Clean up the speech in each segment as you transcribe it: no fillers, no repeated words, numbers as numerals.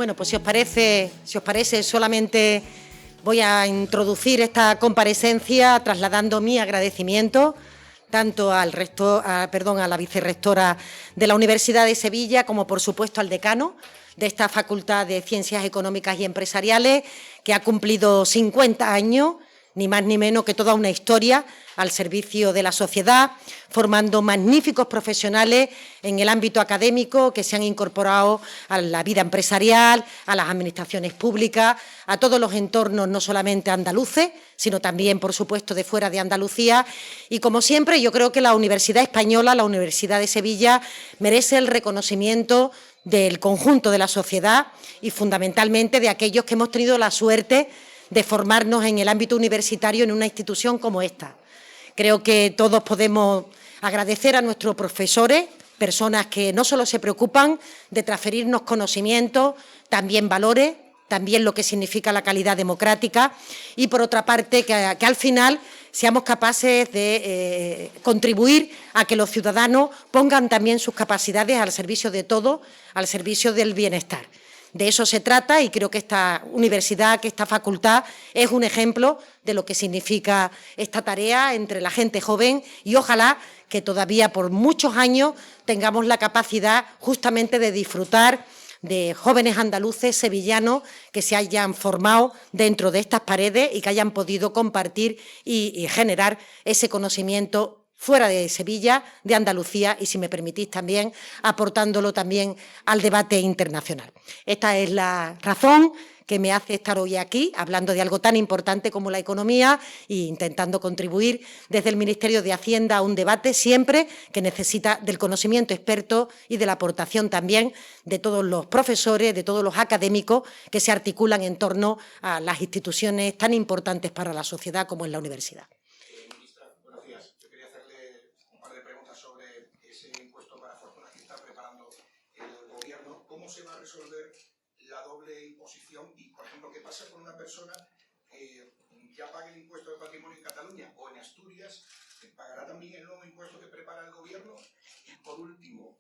Bueno, pues si os parece, solamente voy a introducir esta comparecencia trasladando mi agradecimiento tanto a la vicerrectora de la Universidad de Sevilla como, por supuesto, al decano de esta Facultad de Ciencias Económicas y Empresariales, que ha cumplido 50 años, ni más ni menos que toda una historia al servicio de la sociedad, formando magníficos profesionales en el ámbito académico que se han incorporado a la vida empresarial, a las administraciones públicas, a todos los entornos, no solamente andaluces, sino también, por supuesto, de fuera de Andalucía. Y, como siempre, yo creo que la Universidad Española, la Universidad de Sevilla, merece el reconocimiento del conjunto de la sociedad y, fundamentalmente, de aquellos que hemos tenido la suerte de formarnos en el ámbito universitario en una institución como esta. Creo que todos podemos agradecer a nuestros profesores, personas que no solo se preocupan de transferirnos conocimientos, también valores, también lo que significa la calidad democrática y, por otra parte, que al final seamos capaces de contribuir a que los ciudadanos pongan también sus capacidades al servicio de todos, al servicio del bienestar. De eso se trata y creo que esta universidad, que esta facultad, es un ejemplo de lo que significa esta tarea entre la gente joven y ojalá que todavía por muchos años tengamos la capacidad justamente de disfrutar de jóvenes andaluces, sevillanos, que se hayan formado dentro de estas paredes y que hayan podido compartir y generar ese conocimiento fuera de Sevilla, de Andalucía y, si me permitís, también aportándolo también al debate internacional. Esta es la razón que me hace estar hoy aquí, hablando de algo tan importante como la economía e intentando contribuir desde el Ministerio de Hacienda a un debate siempre que necesita del conocimiento experto y de la aportación también de todos los profesores, de todos los académicos que se articulan en torno a las instituciones tan importantes para la sociedad como es la universidad. ¿Cómo se va a resolver la doble imposición? Y, por ejemplo, ¿qué pasa con una persona que ya pague el impuesto de patrimonio en Cataluña o en Asturias, que pagará también el nuevo impuesto que prepara el gobierno? Y, por último,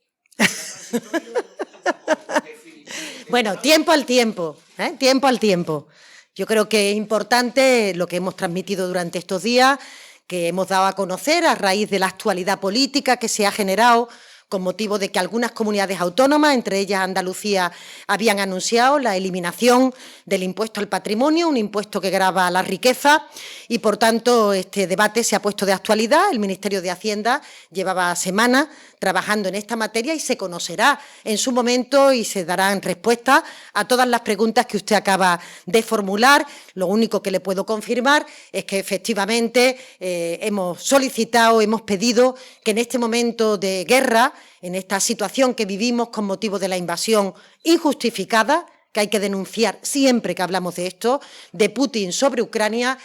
bueno, tiempo al tiempo, tiempo al tiempo. Yo creo que es importante lo que hemos transmitido durante estos días, que hemos dado a conocer a raíz de la actualidad política que se ha generado con motivo de que algunas comunidades autónomas, entre ellas Andalucía, habían anunciado la eliminación del impuesto al patrimonio, un impuesto que grava la riqueza y, por tanto, este debate se ha puesto de actualidad. El Ministerio de Hacienda llevaba semanas trabajando en esta materia y se conocerá en su momento y se darán respuestas a todas las preguntas que usted acaba de formular. Lo único que le puedo confirmar es que efectivamente hemos solicitado, hemos pedido que en este momento de guerra, en esta situación que vivimos con motivo de la invasión injustificada, que hay que denunciar siempre que hablamos de esto, de Putin sobre Ucrania,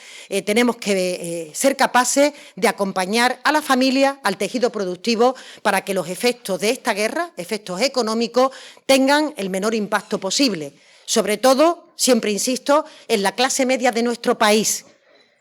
tenemos que ser capaces de acompañar a la familia, al tejido productivo, para que los efectos de esta guerra, efectos económicos, tengan el menor impacto posible. Sobre todo, siempre insisto, en la clase media de nuestro país.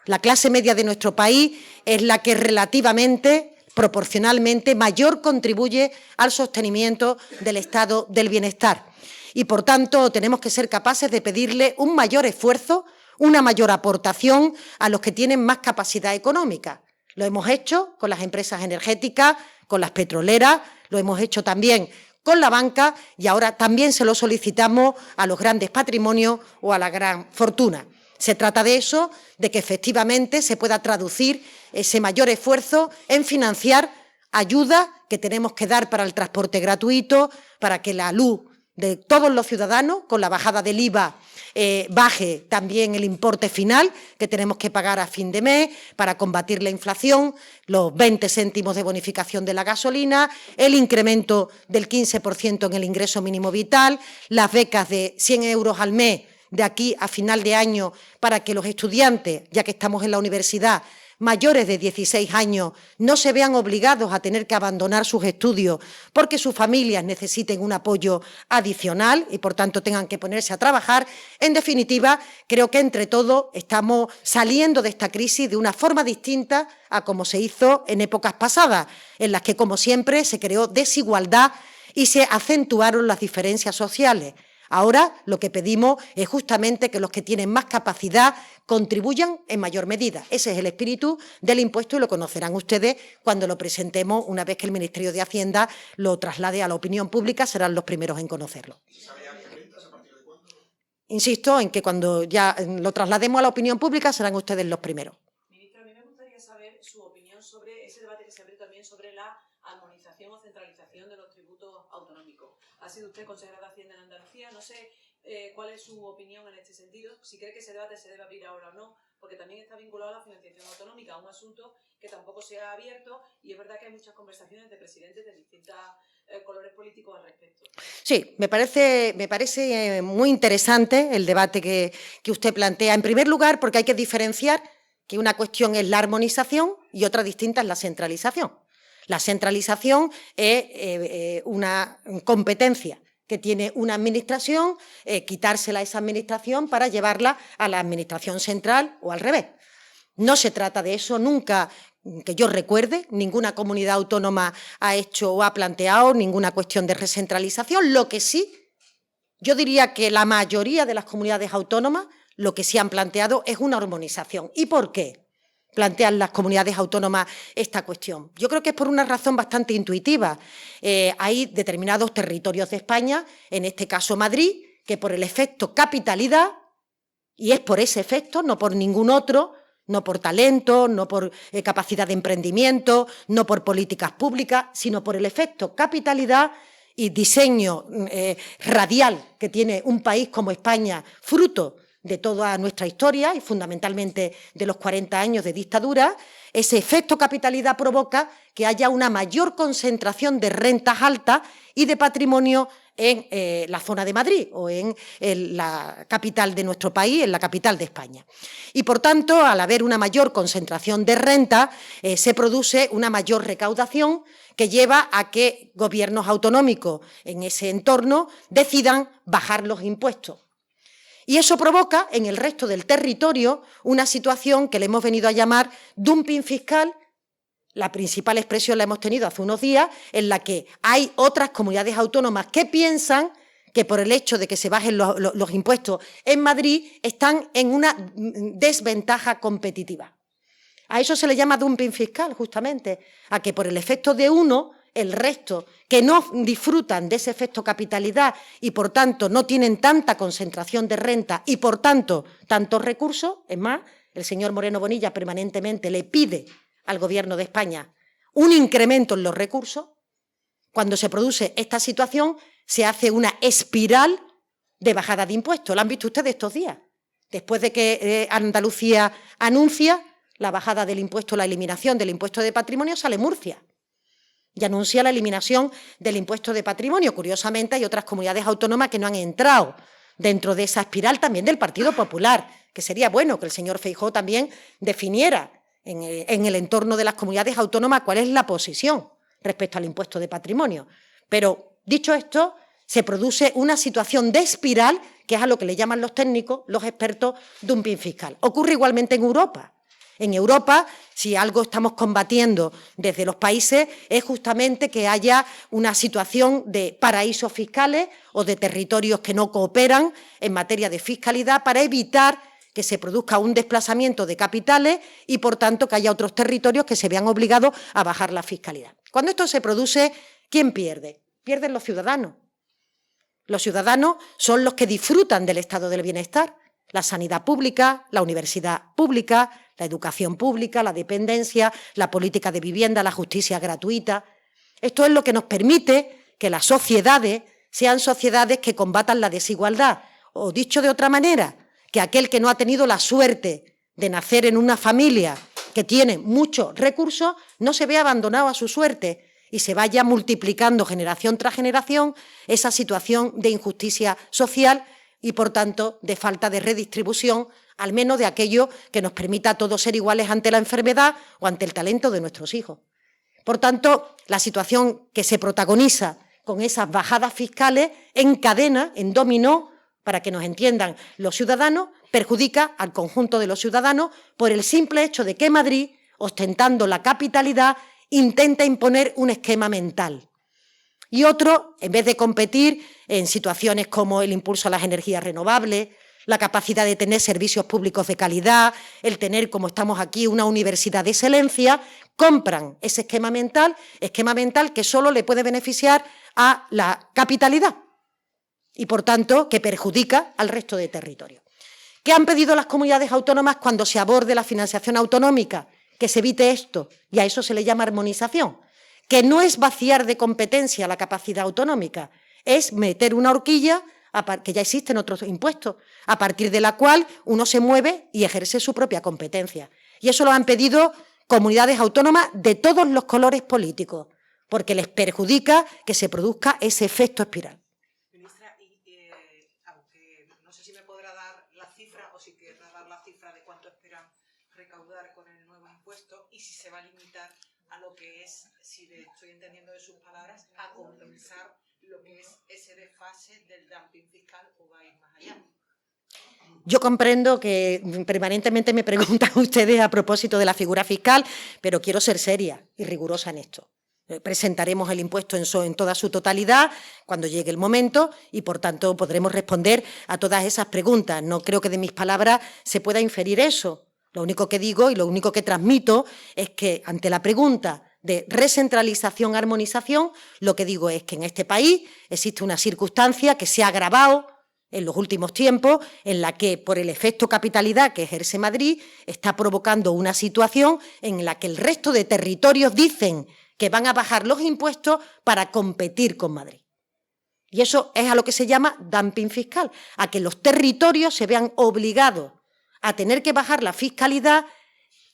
La clase media de nuestro país es la que relativamente, proporcionalmente, mayor contribuye al sostenimiento del estado del bienestar. Y, por tanto, tenemos que ser capaces de pedirle un mayor esfuerzo, una mayor aportación a los que tienen más capacidad económica. Lo hemos hecho con las empresas energéticas, con las petroleras, lo hemos hecho también con la banca y ahora también se lo solicitamos a los grandes patrimonios o a la gran fortuna. Se trata de eso, de que efectivamente se pueda traducir ese mayor esfuerzo en financiar ayudas que tenemos que dar para el transporte gratuito, para que la luz de todos los ciudadanos, con la bajada del IVA, baje también el importe final que tenemos que pagar a fin de mes para combatir la inflación, los 20 céntimos de bonificación de la gasolina, el incremento del 15% en el ingreso mínimo vital, las becas de 100 euros al mes de aquí a final de año para que los estudiantes, ya que estamos en la universidad, mayores de 16 años no se vean obligados a tener que abandonar sus estudios porque sus familias necesiten un apoyo adicional y, por tanto, tengan que ponerse a trabajar. En definitiva, creo que entre todos estamos saliendo de esta crisis de una forma distinta a como se hizo en épocas pasadas, en las que, como siempre, se creó desigualdad y se acentuaron las diferencias sociales. Ahora lo que pedimos es justamente que los que tienen más capacidad contribuyan en mayor medida. Ese es el espíritu del impuesto y lo conocerán ustedes cuando lo presentemos una vez que el Ministerio de Hacienda lo traslade a la opinión pública, serán los primeros en conocerlo. ¿Y sabe ya qué rentas, a partir de cuándo? Insisto en que cuando ya lo traslademos a la opinión pública serán ustedes los primeros. Ministra, a mí me gustaría saber su opinión sobre ese debate que se abre también sobre la armonización o centralización de los tributos autonómicos. Ha sido usted consejera de Hacienda en Andalucía, no sé cuál es su opinión en este sentido, si cree que ese debate se debe abrir ahora o no, porque también está vinculado a la financiación autonómica, un asunto que tampoco se ha abierto y es verdad que hay muchas conversaciones de presidentes de distintos colores políticos al respecto. Sí, me parece muy interesante el debate que usted plantea. En primer lugar, porque hay que diferenciar que una cuestión es la armonización y otra distinta es la centralización. La centralización es una competencia que tiene una administración, quitársela a esa administración para llevarla a la administración central o al revés. No se trata de eso nunca, que yo recuerde, ninguna comunidad autónoma ha hecho o ha planteado ninguna cuestión de recentralización. Lo que sí, yo diría que la mayoría de las comunidades autónomas lo que sí han planteado es una armonización. ¿Y por qué plantean las comunidades autónomas esta cuestión? Yo creo que es por una razón bastante intuitiva. Hay determinados territorios de España, en este caso Madrid, que por el efecto capitalidad, y es por ese efecto, no por ningún otro, no por talento, no por capacidad de emprendimiento, no por políticas públicas, sino por el efecto capitalidad y diseño radial que tiene un país como España, fruto de toda nuestra historia y fundamentalmente de los 40 años de dictadura. Ese efecto capitalidad provoca que haya una mayor concentración de rentas altas y de patrimonio en la zona de Madrid o en la capital de nuestro país, en la capital de España. Y, por tanto, al haber una mayor concentración de renta, se produce una mayor recaudación que lleva a que gobiernos autonómicos en ese entorno decidan bajar los impuestos. Y eso provoca en el resto del territorio una situación que le hemos venido a llamar dumping fiscal. La principal expresión la hemos tenido hace unos días, en la que hay otras comunidades autónomas que piensan que por el hecho de que se bajen los impuestos en Madrid están en una desventaja competitiva. A eso se le llama dumping fiscal, justamente, a que por el efecto de uno, el resto, que no disfrutan de ese efecto capitalidad y, por tanto, no tienen tanta concentración de renta y, por tanto, tantos recursos. Es más, el señor Moreno Bonilla permanentemente le pide al Gobierno de España un incremento en los recursos. Cuando se produce esta situación, se hace una espiral de bajada de impuestos. ¿Lo han visto ustedes estos días? Después de que Andalucía anuncia la bajada del impuesto, la eliminación del impuesto de patrimonio, sale Murcia y anuncia la eliminación del impuesto de patrimonio. Curiosamente, hay otras comunidades autónomas que no han entrado dentro de esa espiral, también del Partido Popular, que sería bueno que el señor Feijóo también definiera en el entorno de las comunidades autónomas cuál es la posición respecto al impuesto de patrimonio. Pero, dicho esto, se produce una situación de espiral, que es a lo que le llaman los técnicos, los expertos, dumping fiscal. Ocurre igualmente en Europa. En Europa, si algo estamos combatiendo desde los países, es justamente que haya una situación de paraísos fiscales o de territorios que no cooperan en materia de fiscalidad para evitar que se produzca un desplazamiento de capitales y, por tanto, que haya otros territorios que se vean obligados a bajar la fiscalidad. Cuando esto se produce, ¿quién pierde? Pierden los ciudadanos. Los ciudadanos son los que disfrutan del estado del bienestar, la sanidad pública, la universidad pública, la educación pública, la dependencia, la política de vivienda, la justicia gratuita. Esto es lo que nos permite que las sociedades sean sociedades que combatan la desigualdad. O, dicho de otra manera, que aquel que no ha tenido la suerte de nacer en una familia que tiene muchos recursos no se vea abandonado a su suerte y se vaya multiplicando generación tras generación esa situación de injusticia social y, por tanto, de falta de redistribución, al menos de aquello que nos permita a todos ser iguales ante la enfermedad o ante el talento de nuestros hijos. Por tanto, la situación que se protagoniza con esas bajadas fiscales encadena, en dominó, para que nos entiendan los ciudadanos, perjudica al conjunto de los ciudadanos por el simple hecho de que Madrid, ostentando la capitalidad, intenta imponer un esquema mental. Y otro, en vez de competir en situaciones como el impulso a las energías renovables, la capacidad de tener servicios públicos de calidad, el tener, como estamos aquí, una universidad de excelencia, compran ese esquema mental que solo le puede beneficiar a la capitalidad y, por tanto, que perjudica al resto de territorios. ¿Qué han pedido las comunidades autónomas cuando se aborde la financiación autonómica? Que se evite esto, y a eso se le llama armonización, que no es vaciar de competencia la capacidad autonómica, es meter una horquilla que ya existen otros impuestos, a partir de la cual uno se mueve y ejerce su propia competencia. Y eso lo han pedido comunidades autónomas de todos los colores políticos, porque les perjudica que se produzca ese efecto espiral. Ministra, aunque no sé si me podrá dar la cifra o si querrá dar la cifra de cuánto esperan recaudar con el nuevo impuesto y si se va a limitar a lo que es, si estoy entendiendo de sus palabras, a compensar lo que es ese desfase del dumping fiscal o va a ir más allá. Yo comprendo que permanentemente me preguntan ustedes a propósito de la figura fiscal, pero quiero ser seria y rigurosa en esto. Presentaremos el impuesto en toda su totalidad cuando llegue el momento y, por tanto, podremos responder a todas esas preguntas. No creo que de mis palabras se pueda inferir eso. Lo único que digo y lo único que transmito es que, ante la pregunta de recentralización, armonización, lo que digo es que en este país existe una circunstancia que se ha agravado en los últimos tiempos, en la que, por el efecto capitalidad que ejerce Madrid, está provocando una situación en la que el resto de territorios dicen que van a bajar los impuestos para competir con Madrid. Y eso es a lo que se llama dumping fiscal, a que los territorios se vean obligados a tener que bajar la fiscalidad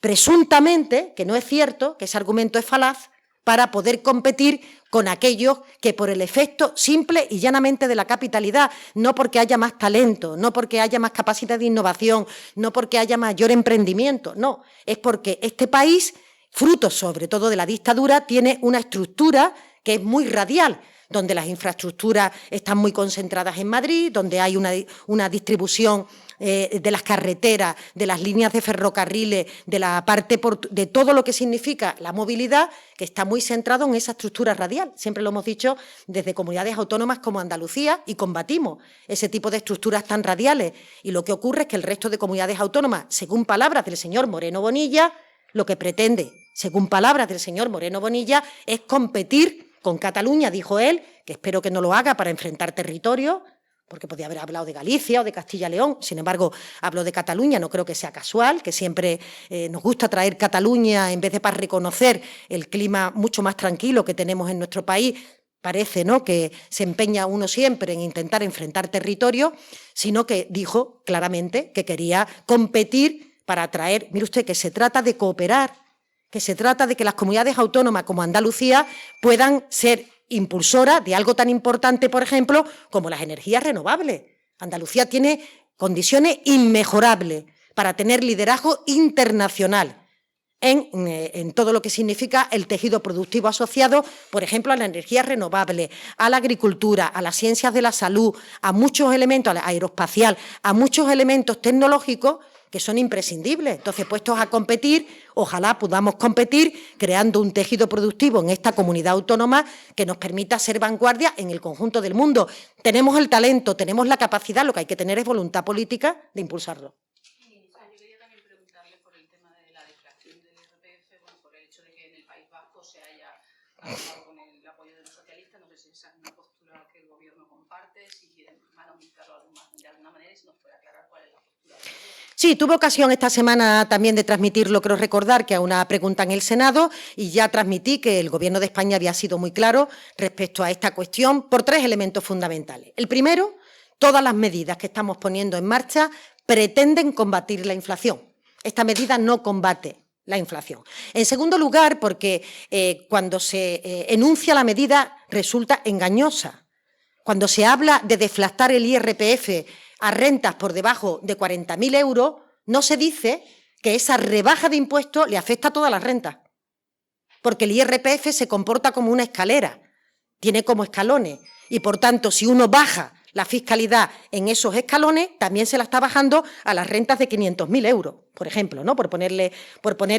presuntamente, que no es cierto, que ese argumento es falaz, para poder competir con aquellos que por el efecto simple y llanamente de la capitalidad, no porque haya más talento, no porque haya más capacidad de innovación, no porque haya mayor emprendimiento, no, es porque este país, fruto sobre todo de la dictadura, tiene una estructura que es muy radial, donde las infraestructuras están muy concentradas en Madrid, donde hay una distribución de las carreteras, de las líneas de ferrocarriles, de la parte de todo lo que significa la movilidad, que está muy centrado en esa estructura radial. Siempre lo hemos dicho desde comunidades autónomas como Andalucía y combatimos ese tipo de estructuras tan radiales. Y lo que ocurre es que el resto de comunidades autónomas, según palabras del señor Moreno Bonilla, lo que pretende, según palabras del señor Moreno Bonilla, es competir con Cataluña, dijo él, que espero que no lo haga para enfrentar territorios, porque podía haber hablado de Galicia o de Castilla-León, sin embargo, habló de Cataluña, no creo que sea casual, que siempre nos gusta traer Cataluña en vez de para reconocer el clima mucho más tranquilo que tenemos en nuestro país. Parece, ¿no?, que se empeña uno siempre en intentar enfrentar territorios, sino que dijo claramente que quería competir para atraer. Mire usted, que se trata de cooperar, que se trata de que las comunidades autónomas como Andalucía puedan ser impulsoras de algo tan importante, por ejemplo, como las energías renovables. Andalucía tiene condiciones inmejorables para tener liderazgo internacional en todo lo que significa el tejido productivo asociado, por ejemplo, a la energía renovable, a la agricultura, a las ciencias de la salud, a muchos elementos, a la aeroespacial, a muchos elementos tecnológicos que son imprescindibles. Entonces, puestos a competir, ojalá podamos competir creando un tejido productivo en esta comunidad autónoma que nos permita ser vanguardia en el conjunto del mundo. Tenemos el talento, tenemos la capacidad, lo que hay que tener es voluntad política de impulsarlo. Yo quería también preguntarle por el tema de la deflación del IRPF, bueno, por el hecho de que en el País Vasco se haya acordado con el apoyo de los socialistas. No sé si esa es una postura que el Gobierno comparte, si quieren manifestarlo de alguna manera y si nos puede aclarar cuál es la postura del Gobierno. Sí, tuve ocasión esta semana también de transmitirlo, creo recordar, que a una pregunta en el Senado, y ya transmití que el Gobierno de España había sido muy claro respecto a esta cuestión por 3 elementos fundamentales. El primero, todas las medidas que estamos poniendo en marcha pretenden combatir la inflación. Esta medida no combate la inflación. En segundo lugar, porque cuando se enuncia la medida resulta engañosa. Cuando se habla de deflactar el IRPF a rentas por debajo de 40.000 euros, no se dice que esa rebaja de impuestos le afecta a todas las rentas, porque el IRPF se comporta como una escalera, tiene como escalones, y por tanto, si uno baja la fiscalidad en esos escalones, también se la está bajando a las rentas de 500.000 euros. por ejemplo, ¿no? Por ponerle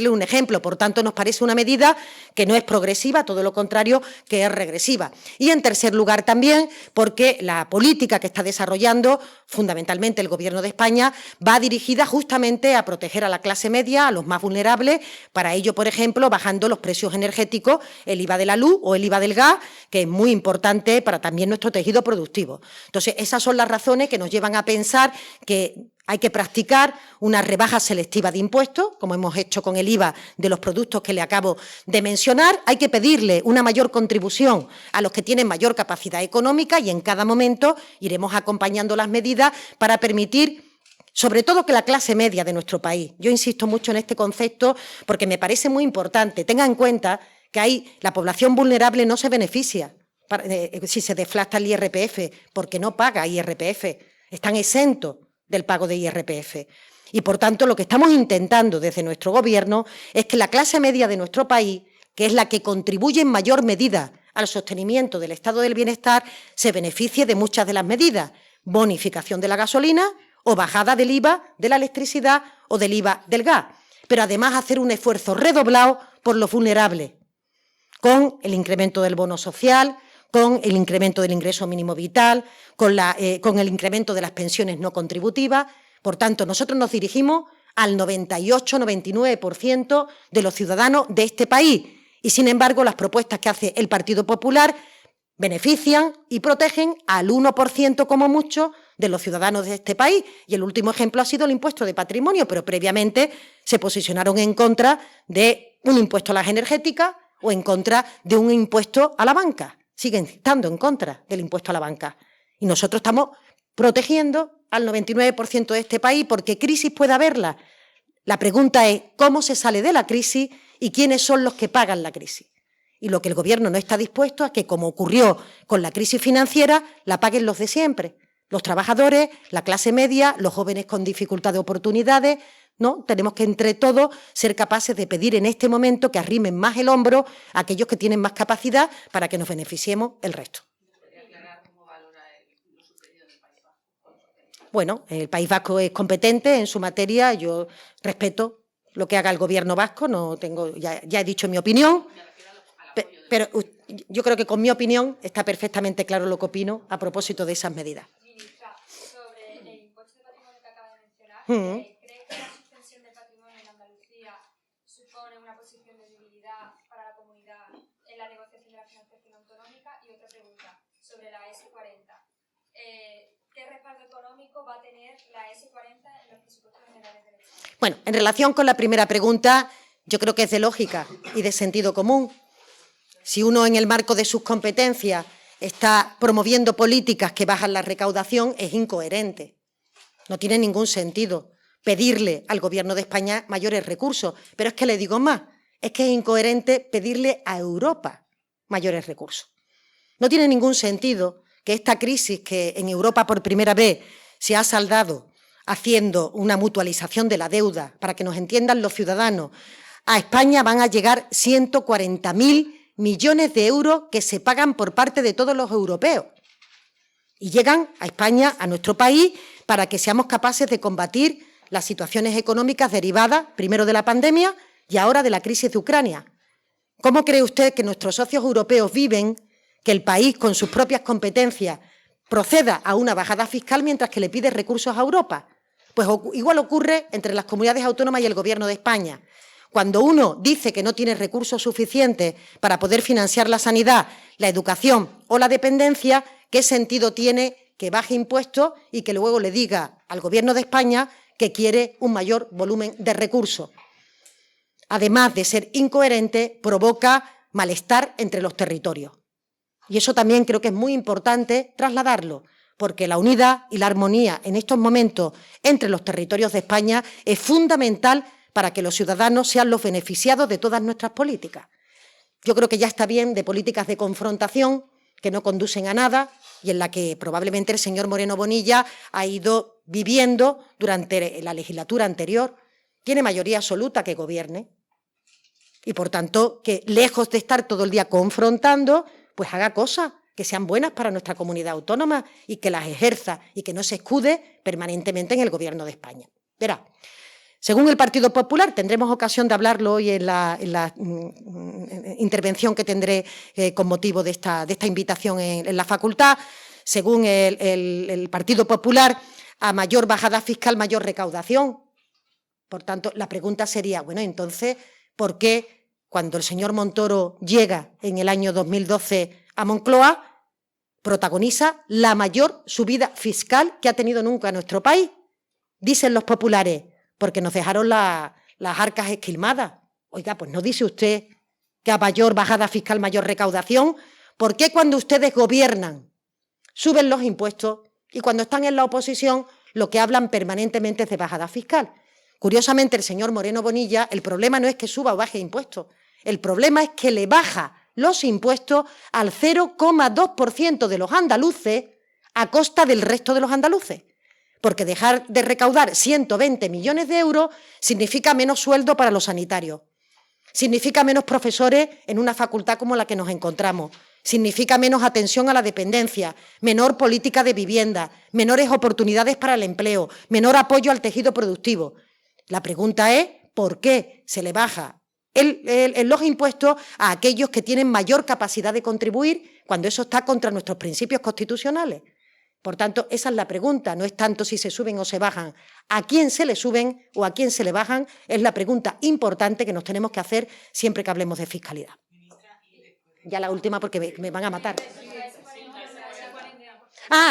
un ejemplo. Por tanto, nos parece una medida que no es progresiva, todo lo contrario, que es regresiva. Y, en tercer lugar, también porque la política que está desarrollando, fundamentalmente el Gobierno de España, va dirigida justamente a proteger a la clase media, a los más vulnerables, para ello, por ejemplo, bajando los precios energéticos, el IVA de la luz o el IVA del gas, que es muy importante para también nuestro tejido productivo. Entonces, esas son las razones que nos llevan a pensar que hay que practicar una rebaja selectiva de impuestos, como hemos hecho con el IVA de los productos que le acabo de mencionar. Hay que pedirle una mayor contribución a los que tienen mayor capacidad económica y en cada momento iremos acompañando las medidas para permitir, sobre todo, que la clase media de nuestro país, yo insisto mucho en este concepto porque me parece muy importante, tenga en cuenta que la población vulnerable no se beneficia si se deflacta el IRPF, porque no paga IRPF, están exentos del pago de IRPF. Y, por tanto, lo que estamos intentando desde nuestro Gobierno es que la clase media de nuestro país, que es la que contribuye en mayor medida al sostenimiento del estado del bienestar, se beneficie de muchas de las medidas, bonificación de la gasolina o bajada del IVA de la electricidad o del IVA del gas, pero además hacer un esfuerzo redoblado por los vulnerables, con el incremento del bono social, con el incremento del ingreso mínimo vital, con el incremento de las pensiones no contributivas. Por tanto, nosotros nos dirigimos al 98-99% de los ciudadanos de este país y, sin embargo, las propuestas que hace el Partido Popular benefician y protegen al 1% como mucho de los ciudadanos de este país. Y el último ejemplo ha sido el impuesto de patrimonio, pero previamente se posicionaron en contra de un impuesto a las energéticas o en contra de un impuesto a la banca. Siguen estando en contra del impuesto a la banca. Y nosotros estamos protegiendo al 99% de este país porque crisis puede haberla. La pregunta es cómo se sale de la crisis y quiénes son los que pagan la crisis. Y lo que el Gobierno no está dispuesto a que, como ocurrió con la crisis financiera, la paguen los de siempre. Los trabajadores, la clase media, los jóvenes con dificultad de oportunidades, ¿no? Tenemos que, entre todos, ser capaces de pedir en este momento que arrimen más el hombro a aquellos que tienen más capacidad para que nos beneficiemos el resto. Bueno, el País Vasco es competente en su materia, yo respeto lo que haga el Gobierno vasco, ya he dicho mi opinión, pero yo creo que con mi opinión está perfectamente claro lo que opino a propósito de esas medidas. Ministra, sobre el impuesto de patrimonio que acaba de mencionar, ¿cree que la suspensión del patrimonio en Andalucía supone una posición de debilidad para la comunidad en la negociación de la financiación autonómica? Y otra pregunta, sobre la S40. ¿Qué respaldo económico va a tener la S40 en los presupuestos generales del Estado? Bueno, en relación con la primera pregunta, yo creo que es de lógica y de sentido común. Si uno, en el marco de sus competencias, está promoviendo políticas que bajan la recaudación, es incoherente. No tiene ningún sentido pedirle al Gobierno de España mayores recursos. Pero es que le digo más, es que es incoherente pedirle a Europa mayores recursos. No tiene ningún sentido que esta crisis, que en Europa por primera vez se ha saldado haciendo una mutualización de la deuda, para que nos entiendan los ciudadanos, a España van a llegar 140.000 millones de euros que se pagan por parte de todos los europeos. Y llegan a España, a nuestro país, para que seamos capaces de combatir las situaciones económicas derivadas, primero de la pandemia y ahora de la crisis de Ucrania. ¿Cómo cree usted que nuestros socios europeos viven que el país, con sus propias competencias, proceda a una bajada fiscal mientras que le pide recursos a Europa? Pues igual ocurre entre las comunidades autónomas y el Gobierno de España. Cuando uno dice que no tiene recursos suficientes para poder financiar la sanidad, la educación o la dependencia, ¿qué sentido tiene que baje impuestos y que luego le diga al Gobierno de España que quiere un mayor volumen de recursos? Además de ser incoherente, provoca malestar entre los territorios. Y eso también creo que es muy importante trasladarlo, porque la unidad y la armonía en estos momentos entre los territorios de España es fundamental para que los ciudadanos sean los beneficiados de todas nuestras políticas. Yo creo que ya está bien de políticas de confrontación que no conducen a nada y en la que probablemente el señor Moreno Bonilla ha ido viviendo durante la legislatura anterior. Tiene mayoría absoluta que gobierne y, por tanto, que lejos de estar todo el día confrontando, pues haga cosas que sean buenas para nuestra comunidad autónoma y que las ejerza y que no se escude permanentemente en el Gobierno de España. Verá, Según el Partido Popular, tendremos ocasión de hablarlo hoy en la intervención que tendré con motivo de esta invitación en la facultad. Según el Partido Popular, a mayor bajada fiscal, mayor recaudación. Por tanto, la pregunta sería, bueno, entonces, ¿por qué cuando el señor Montoro llega en el año 2012 a Moncloa, protagoniza la mayor subida fiscal que ha tenido nunca nuestro país? Dicen los populares, porque nos dejaron las arcas esquilmadas. Oiga, pues ¿no dice usted que a mayor bajada fiscal, mayor recaudación? ¿Por qué cuando ustedes gobiernan suben los impuestos y cuando están en la oposición lo que hablan permanentemente es de bajada fiscal? Curiosamente, el señor Moreno Bonilla, el problema no es que suba o baje impuestos, el problema es que le baja los impuestos al 0,2% de los andaluces a costa del resto de los andaluces. Porque dejar de recaudar 120 millones de euros significa menos sueldo para los sanitarios, significa menos profesores en una facultad como la que nos encontramos, significa menos atención a la dependencia, menor política de vivienda, menores oportunidades para el empleo, menor apoyo al tejido productivo. La pregunta es, ¿por qué se le baja los impuestos a aquellos que tienen mayor capacidad de contribuir cuando eso está contra nuestros principios constitucionales? Por tanto, esa es la pregunta, no es tanto si se suben o se bajan. ¿A quién se le suben o a quién se le bajan? Es la pregunta importante que nos tenemos que hacer siempre que hablemos de fiscalidad. Ya la última porque me van a matar.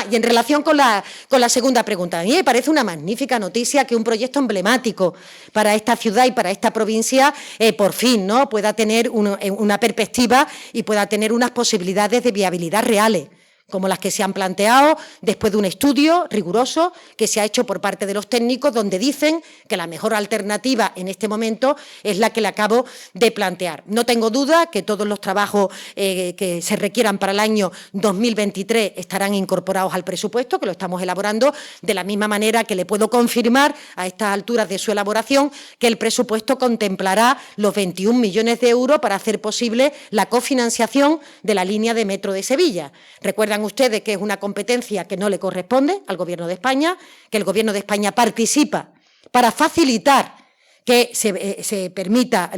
Y en relación con la segunda pregunta, a mí me parece una magnífica noticia que un proyecto emblemático para esta ciudad y para esta provincia por fin, ¿no?, pueda tener una perspectiva y pueda tener unas posibilidades de viabilidad reales, como las que se han planteado después de un estudio riguroso que se ha hecho por parte de los técnicos, donde dicen que la mejor alternativa en este momento es la que le acabo de plantear. No tengo duda que todos los trabajos que se requieran para el año 2023 estarán incorporados al presupuesto, que lo estamos elaborando, de la misma manera que le puedo confirmar a estas alturas de su elaboración que el presupuesto contemplará los 21 millones de euros para hacer posible la cofinanciación de la línea de metro de Sevilla. Recuerdan ustedes que es una competencia que no le corresponde al Gobierno de España, que el Gobierno de España participa para facilitar que se permita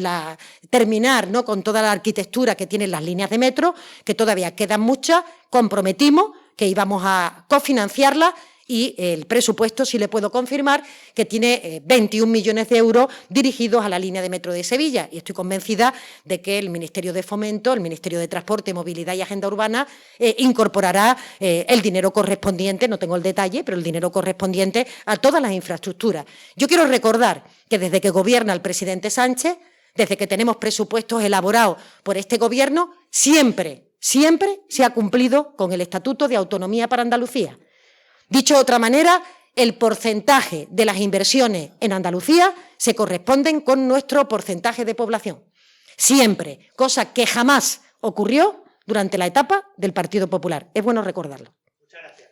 terminar, ¿no?, con toda la arquitectura que tienen las líneas de metro, que todavía quedan muchas. Comprometimos que íbamos a cofinanciarla y el presupuesto sí le puedo confirmar que tiene 21 millones de euros dirigidos a la línea de metro de Sevilla, y estoy convencida de que el Ministerio de Fomento, el Ministerio de Transporte, Movilidad y Agenda Urbana incorporará el dinero correspondiente, no tengo el detalle, pero el dinero correspondiente a todas las infraestructuras. Yo quiero recordar que desde que gobierna el presidente Sánchez, desde que tenemos presupuestos elaborados por este Gobierno, siempre se ha cumplido con el Estatuto de Autonomía para Andalucía. Dicho de otra manera, el porcentaje de las inversiones en Andalucía se corresponden con nuestro porcentaje de población. Siempre, cosa que jamás ocurrió durante la etapa del Partido Popular. Es bueno recordarlo. Muchas gracias.